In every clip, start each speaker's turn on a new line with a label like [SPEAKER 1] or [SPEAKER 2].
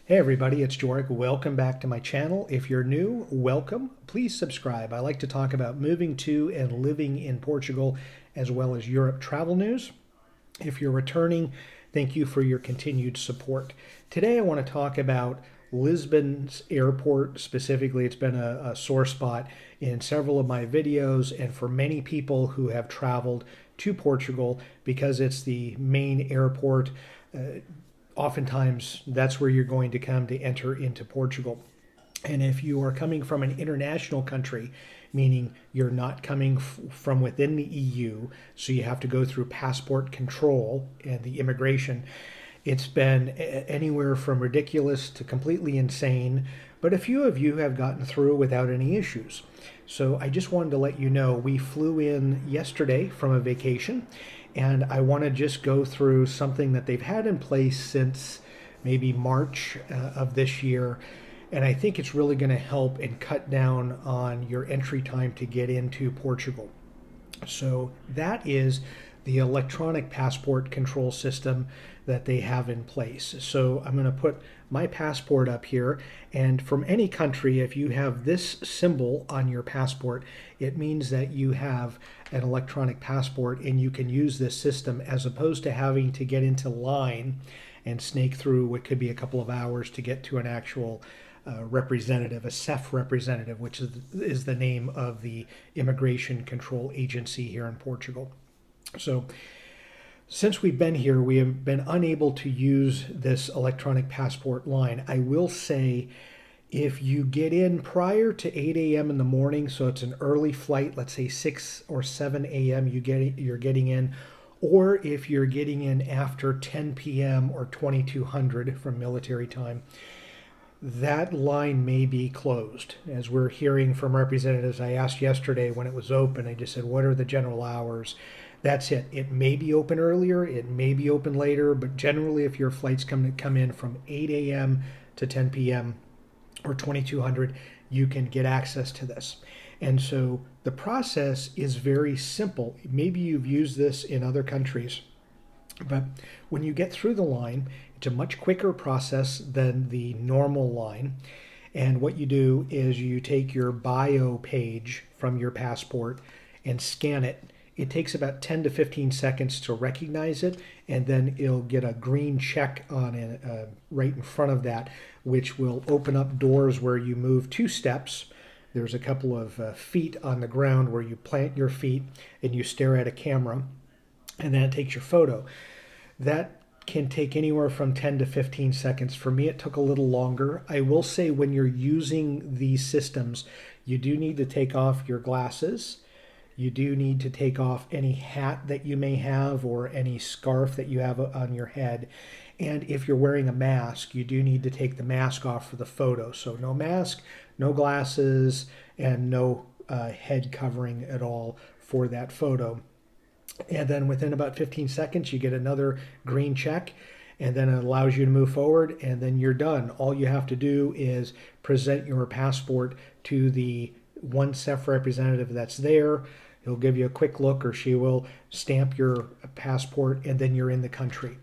[SPEAKER 1] Hey everybody, it's Joric. Welcome back to my channel. If you're new, welcome. Please subscribe. I like to talk about moving to and living in Portugal as well as Europe travel news. If you're returning, thank you for your continued support. Today I want to talk about Lisbon's airport. Specifically, it's been a sore spot in several of my videos and for many people who have traveled to Portugal because it's the main airport. Oftentimes that's where you're going to come to enter into Portugal. And if you are coming from an international country, meaning you're not coming from within the EU, so you have to go through passport control and the immigration, it's been anywhere from ridiculous to completely insane, but a few of you have gotten through without any issues. So I just wanted to let you know we flew in yesterday from a vacation, and I want to just go through something that they've had in place since maybe March of this year. And I think it's really going to help and cut down on your entry time to get into Portugal. So that is the electronic passport control system that they have in place. So I'm going to put my passport up here, and from any country, if you have this symbol on your passport, it means that you have an electronic passport and you can use this system as opposed to having to get into line and snake through what could be a couple of hours to get to an actual representative, a CEF representative, which is the name of the immigration control agency here in Portugal. So since we've been here, we have been unable to use this electronic passport line. I will say if you get in prior to 8 a.m. in the morning, so it's an early flight, let's say 6 or 7 a.m. you're getting in, or if you're getting in after 10 p.m. or 2200 from military time, that line may be closed. As we're hearing from representatives, I asked yesterday when it was open, I just said, what are the general hours? That's it. It may be open earlier, it may be open later, but generally if your flights come in from 8 a.m. to 10 p.m. or 2200, you can get access to this. And so the process is very simple. Maybe you've used this in other countries, but when you get through the line, it's a much quicker process than the normal line. And what you do is you take your bio page from your passport and scan it. It takes about 10 to 15 seconds to recognize it, and then it'll get a green check on it right in front of that, which will open up doors where you move 2 steps. There's a couple of feet on the ground where you plant your feet and you stare at a camera, and then it takes your photo. That can take anywhere from 10 to 15 seconds. For me, it took a little longer. I will say when you're using these systems, you do need to take off your glasses. You do need to take off any hat that you may have or any scarf that you have on your head. And if you're wearing a mask, you do need to take the mask off for the photo. So no mask, no glasses, and no head covering at all for that photo. And then within about 15 seconds, you get another green check, and then it allows you to move forward, and then you're done. All you have to do is present your passport to the one CEF representative that's there. He'll give you a quick look, or she will stamp your passport, and then you're in the country.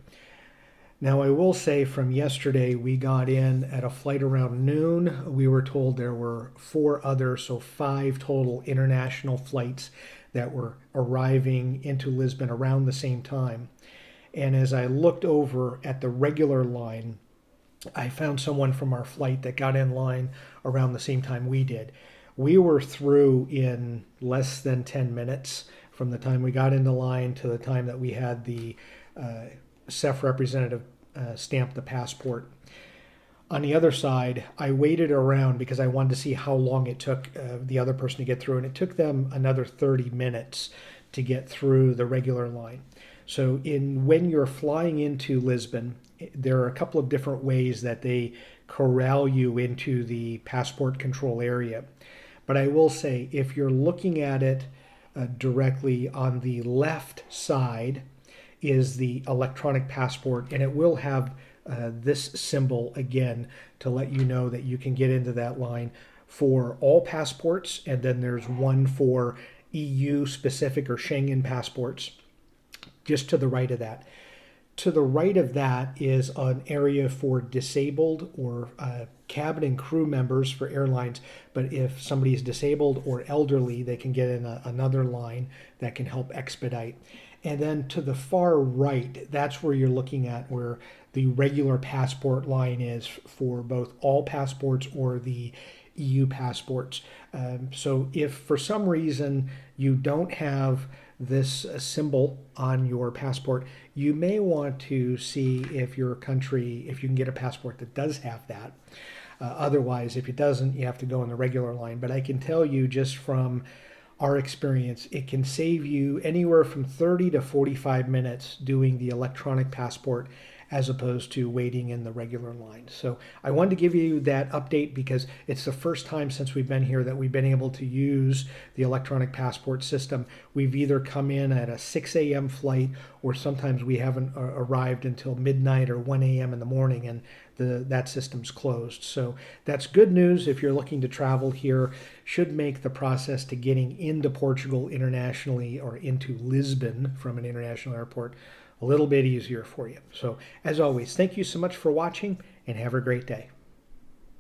[SPEAKER 1] Now, I will say from yesterday, we got in at a flight around noon. We were told there were 4 others, so 5 total international flights that were arriving into Lisbon around the same time. And as I looked over at the regular line, I found someone from our flight that got in line around the same time we did. We were through in less than 10 minutes from the time we got into line to the time that we had the CEF representative stamp the passport. On the other side, I waited around because I wanted to see how long it took the other person to get through, and it took them another 30 minutes to get through the regular line. So when you're flying into Lisbon, there are a couple of different ways that they corral you into the passport control area. But I will say, if you're looking at it directly, on the left side is the electronic passport, and it will have this symbol again to let you know that you can get into that line for all passports, and then there's one for EU specific or Schengen passports just to the right of that. To the right of that is an area for disabled or cabin and crew members for airlines. But if somebody is disabled or elderly, they can get in another line that can help expedite. And then to the far right, that's where you're looking at where the regular passport line is for both all passports or the EU passports. So if for some reason you don't have this symbol on your passport, you may want to see if your country, if you can get a passport that does have that. Otherwise, if it doesn't, you have to go on the regular line. But I can tell you just from our experience, it can save you anywhere from 30 to 45 minutes doing the electronic passport as opposed to waiting in the regular line. So I wanted to give you that update because it's the first time since we've been here that we've been able to use the electronic passport system. We've either come in at a 6 a.m. flight or sometimes we haven't arrived until midnight or 1 a.m. in the morning and that system's closed. So that's good news if you're looking to travel here. Should make the process to getting into Portugal internationally or into Lisbon from an international airport a little bit easier for you. So as always, thank you so much for watching and have a great day.